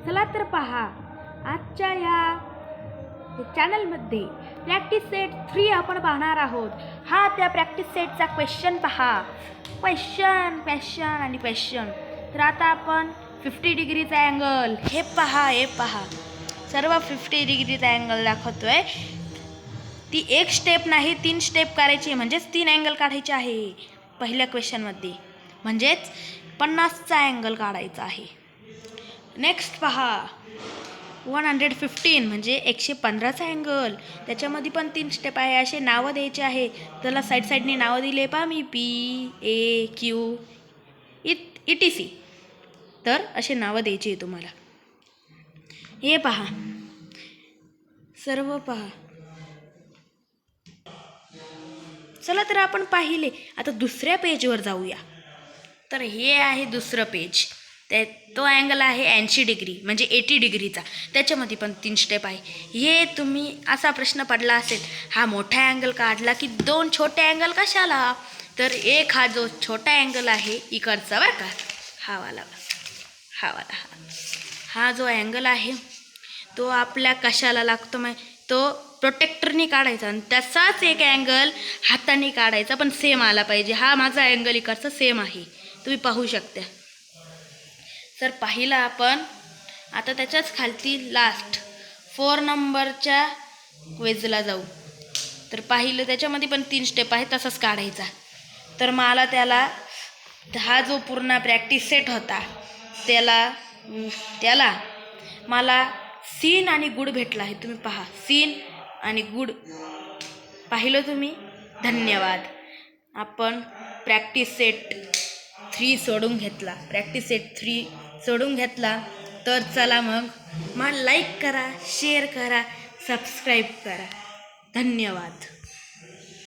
चला तर पहा आजच्या या चॅनलमध्ये प्रॅक्टिस सेट 3 आपण पाहणार आहोत. हा त्या प्रॅक्टिस सेटचा क्वेश्चन पहा. क्वेश्चन. तर आता आपण 50 डिग्रीचा अँगल हे पहा सर्व 50 डिग्रीचा अँगल दाखवतोय. ती एक स्टेप नाही 3 स्टेप करायची, म्हणजेच 3 अँगल काढायचे आहे पहिल्या क्वेश्चनमध्ये, म्हणजेच 50चा अँगल काढायचा आहे. नेक्स्ट पहा 115 म्हणजे 115चा अँगल, त्याच्यामध्ये पण 3 स्टेप आहे. असे नावं द्यायचे आहे. त्याला साईडने नावं दिले पहा मी, PAQ ETC. तर असे नावं द्यायचे आहे तुम्हाला. हे पहा सर्व पहा. चला तर आपण पाहिले. आता दुसऱ्या पेजवर जाऊया. तर हे आहे दुसरं पेज. तो अँगल आहे 80 डिग्री म्हणजे 80 डिग्रीचा. त्याच्यामध्ये पण 3 स्टेप आहे. हे तुम्ही असा प्रश्न पडला असेल, हा मोठा अँगल काढला की 2 छोटे अँगल कशाला? तर एक हा जो छोटा अँगल आहे इकडचा बरं का, हा जो अँगल आहे तो आपल्या कशाला लागतो तो प्रोटेक्टरनी काढायचा, आणि तसाच एक अँगल हाताने काढायचा, पण सेम आला पाहिजे. हा माझा अँगल इकडचा सेम आहे, तुम्ही पाहू शकता. तर पाहिलं आपण. आता त्याच्याच खालती लास्ट 4 नंबरच्या वेजला जाऊ. तर पाहिलं त्याच्यामध्ये पण 3 स्टेप आहे, तसाच काढायचा. तर मला त्याला हा जो पूर्ण प्रॅक्टिस सेट होता त्याला मला सीन आणि गुड भेटला आहे. तुम्ही पहा, सीन आणि गुड पाहिलं तुम्ही. धन्यवाद. आपण प्रॅक्टिस सेट 3 सोडून घेतला. तर चला मग मला लाईक करा, शेअर करा, सबस्क्राईब करा. धन्यवाद.